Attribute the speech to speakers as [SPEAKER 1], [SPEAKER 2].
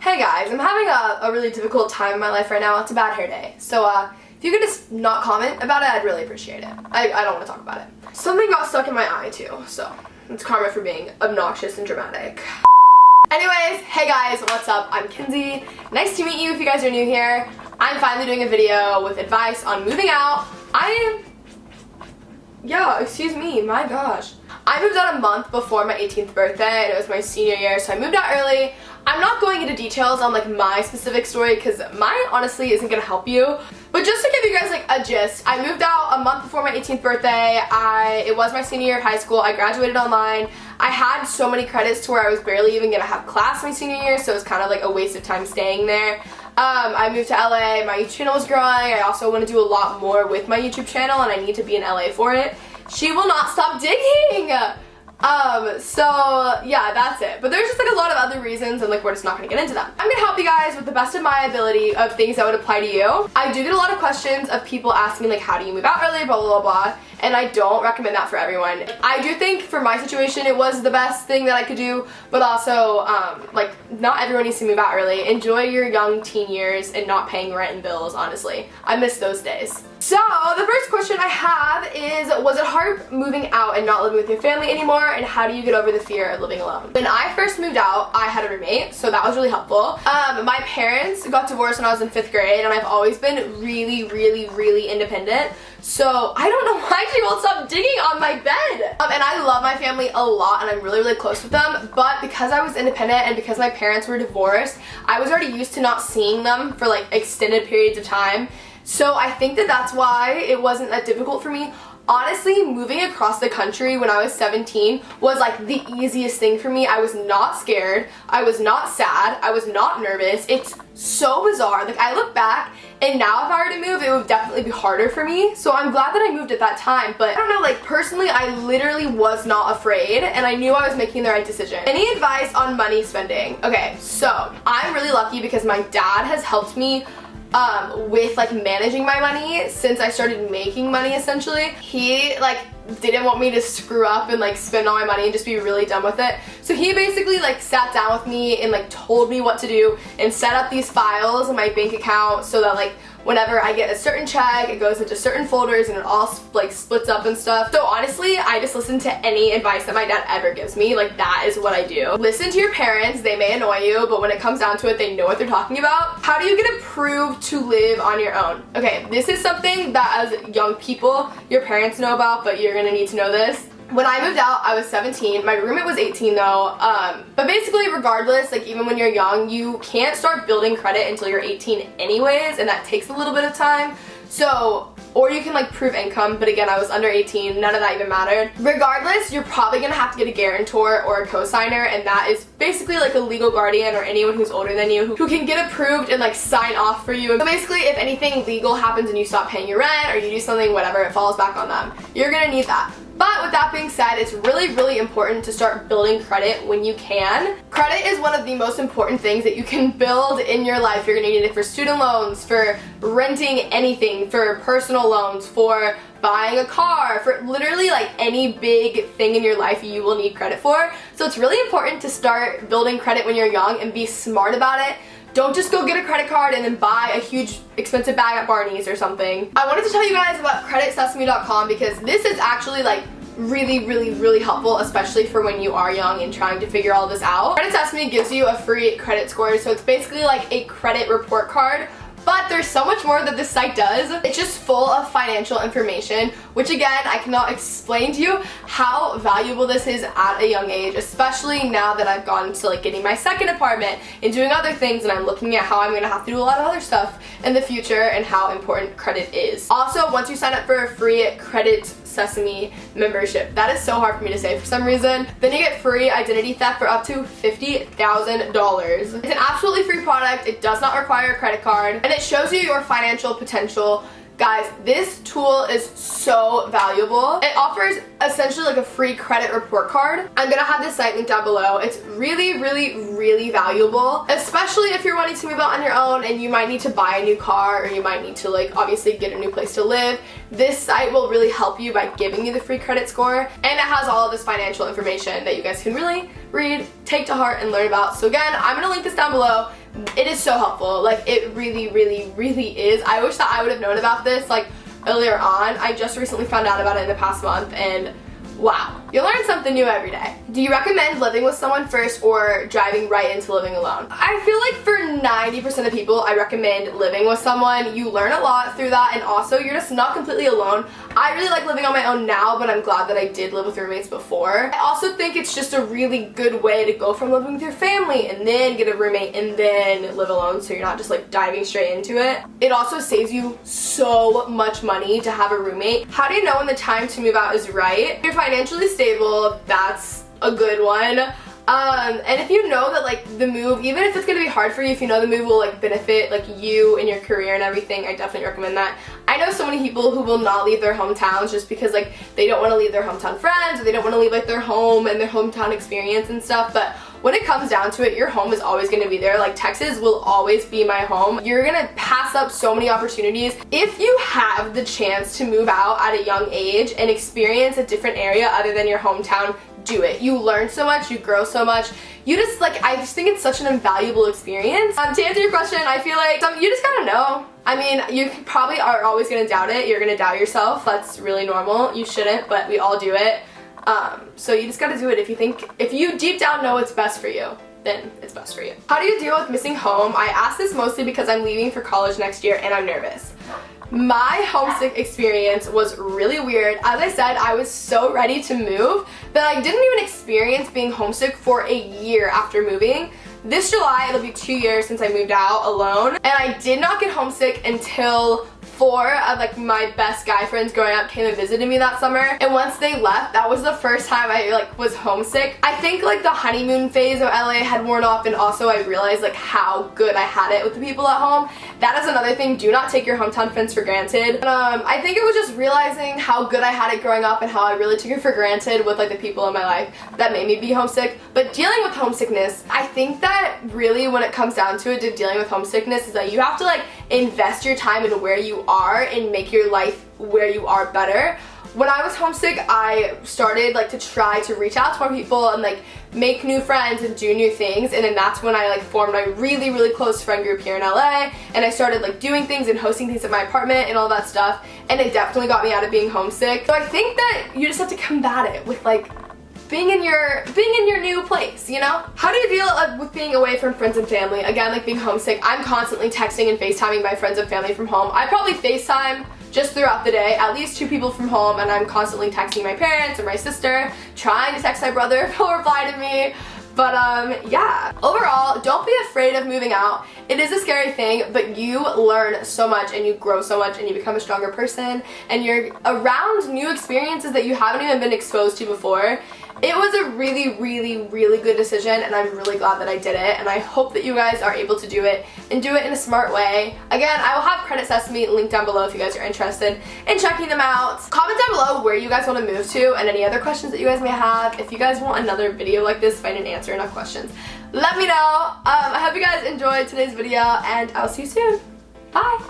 [SPEAKER 1] Hey guys, I'm having a really difficult time in my life right now. It's a bad hair day. So if you could just not comment about it, I'd really appreciate it. I don't want to talk about it. Something got stuck in my eye too, so it's karma for being obnoxious and dramatic. Anyways, hey guys, what's up? I'm Kenzie. Nice to meet you if you guys are new here. I'm finally doing a video with advice on moving out. Excuse me, my gosh. I moved out a month before my 18th birthday, and it was my senior year, so I moved out early. I'm not going into details on like my specific story because mine honestly isn't gonna help you. But just to give you guys like a gist, I moved out a month before my 18th birthday. It was my senior year of high school. I graduated online. I had so many credits to where I was barely even gonna have class my senior year, so it was kind of like a waste of time staying there. I moved to LA. My YouTube channel was growing. I also want to do a lot more with my YouTube channel, and I need to be in LA for it. She will not stop digging! So yeah, that's it. But there's just like a lot of other reasons, and like we're just not gonna get into them. I'm gonna help you guys with the best of my ability of things that would apply to you. I do get a lot of questions of people asking like, how do you move out early, blah blah blah blah, and I don't recommend that for everyone. I do think for my situation it was the best thing that I could do, but also like not everyone needs to move out early. Enjoy your young teen years and not paying rent and bills, honestly. I miss those days. So the first question I have is, was it hard moving out and not living with your family anymore, and how do you get over the fear of living alone? When I first moved out, I had a roommate, so that was really helpful. My parents got divorced when I was in 5th grade, and I've always been really independent. So I don't know why she won't stop digging on my bed. And I love my family a lot, and I'm really close with them, but because I was independent and because my parents were divorced, I was already used to not seeing them for like extended periods of time. So I think that that's why it wasn't that difficult for me. Honestly, moving across the country when I was 17 was like the easiest thing for me. I was not scared. I was not sad. I was not nervous. It's so bizarre. Like I look back and now if I were to move, it would definitely be harder for me. So I'm glad that I moved at that time. But I don't know, like personally, I literally was not afraid and I knew I was making the right decision. Any advice on money spending? Okay, so I'm really lucky because my dad has helped me with like managing my money since I started making money essentially. He like didn't want me to screw up and like spend all my money and just be really done with it. So he basically like sat down with me and like told me what to do and set up these files in my bank account so that like whenever I get a certain check, it goes into certain folders and it all like splits up and stuff. So honestly, I just listen to any advice that my dad ever gives me. Like that is what I do. Listen to your parents. They may annoy you, but when it comes down to it, they know what they're talking about. How do you get approved to live on your own? Okay, this is something that as young people, your parents know about, but you're gonna need to know this. When I moved out, I was 17. My roommate was 18 though. But basically regardless, like even when you're young, you can't start building credit until you're 18 anyways, and that takes a little bit of time. So, or you can like prove income, but again, I was under 18, none of that even mattered. Regardless, you're probably gonna have to get a guarantor or a co-signer, and that is basically like a legal guardian or anyone who's older than you who can get approved and like sign off for you. So basically, if anything legal happens and you stop paying your rent or you do something, whatever, it falls back on them. You're gonna need that. But with that being said, it's really important to start building credit when you can. Credit is one of the most important things that you can build in your life. You're gonna need it for student loans, for renting anything, for personal loans, for buying a car, for literally like any big thing in your life you will need credit for. So it's really important to start building credit when you're young and be smart about it. Don't just go get a credit card and then buy a huge expensive bag at Barney's or something. I wanted to tell you guys about creditsesame.com because this is actually like really helpful, especially for when you are young and trying to figure all this out. Credit Sesame gives you a free credit score, so it's basically like a credit report card. But there's so much more that this site does. It's just full of financial information, which again, I cannot explain to you how valuable this is at a young age, especially now that I've gone to like getting my second apartment and doing other things, and I'm looking at how I'm gonna have to do a lot of other stuff in the future and how important credit is. Also, once you sign up for a free Credit Sesame membership, that is so hard for me to say for some reason, then you get free identity theft for up to $50,000. It's an absolutely free product. It does not require a credit card, and it shows you your financial potential. Guys, this tool is so valuable. It offers essentially like a free credit report card. I'm gonna have this site linked down below. It's really valuable, especially if you're wanting to move out on your own and you might need to buy a new car, or you might need to like obviously get a new place to live. This site will really help you by giving you the free credit score, and it has all of this financial information that you guys can really read, take to heart, and learn about. So again, I'm gonna link this down below. it is so helpful. Like, it really, really, really is. I wish that I would have known about this, like, earlier on. I just recently found out about it in the past month, and wow, you learn something new every day. Do you recommend living with someone first or driving right into living alone? I feel like for 90% of people, I recommend living with someone. You learn a lot through that, and also you're just not completely alone. I really like living on my own now, but I'm glad that I did live with roommates before. I also think it's just a really good way to go from living with your family and then get a roommate and then live alone, so you're not just like diving straight into it. It also saves you so much money to have a roommate. How do you know when the time to move out is right? If you're financially stable, that's a good one. And if you know that like the move, even if it's gonna be hard for you, if you know the move will like benefit like you and your career and everything, I definitely recommend that. I know so many people who will not leave their hometowns just because like they don't want to leave their hometown friends, or they don't want to leave like their home and their hometown experience and stuff, but when it comes down to it, your home is always going to be there. Like, Texas will always be my home. You're going to pass up so many opportunities. If you have the chance to move out at a young age and experience a different area other than your hometown, do it. You learn so much, you grow so much. You just like, I just think it's such an invaluable experience. To answer your question, I feel like you just gotta know. I mean, you probably are always gonna doubt it. You're gonna doubt yourself. That's really normal. You shouldn't, but we all do it. So you just gotta do it. If you deep down know what's best for you, then it's best for you. How do you deal with missing home? I ask this mostly because I'm leaving for college next year and I'm nervous. My homesick experience was really weird. As I said, I was so ready to move that I didn't even experience being homesick for a year after moving. This July, it'll be 2 years since I moved out alone, and I did not get homesick until 4 of like my best guy friends growing up came and visited me that summer, and once they left, that was the first time I like was homesick. I think like the honeymoon phase of LA had worn off, and also I realized like how good I had it with the people at home. That is another thing. Do not take your hometown friends for granted. I think it was just realizing how good I had it growing up and how I really took it for granted with like the people in my life that made me be homesick. But dealing with homesickness, I think that really when it comes down to it, to dealing with homesickness, is that you have to like invest your time in where you are and make your life where you are better. When I was homesick, I started like to try to reach out to more people and like make new friends and do new things, and then that's when I like formed my really, really close friend group here in LA, and I started like doing things and hosting things at my apartment and all that stuff, and it definitely got me out of being homesick. So I think that you just have to combat it with like being in your new place, you know? How do you deal with being away from friends and family? Again, like being homesick, I'm constantly texting and FaceTiming my friends and family from home. I probably FaceTime just throughout the day, at least 2 people from home, and I'm constantly texting my parents or my sister, trying to text my brother if he'll reply to me. But yeah, overall, don't be afraid of moving out. It is a scary thing, but you learn so much and you grow so much and you become a stronger person, and you're around new experiences that you haven't even been exposed to before. It was a really, really, really good decision, and I'm really glad that I did it, and I hope that you guys are able to do it and do it in a smart way. Again, I will have Credit Sesame linked down below if you guys are interested in checking them out. Comment down below where you guys want to move to and any other questions that you guys may have. If you guys want another video like this, if I didn't answer enough questions, let me know. I hope you guys enjoyed today's video, and I'll see you soon. Bye!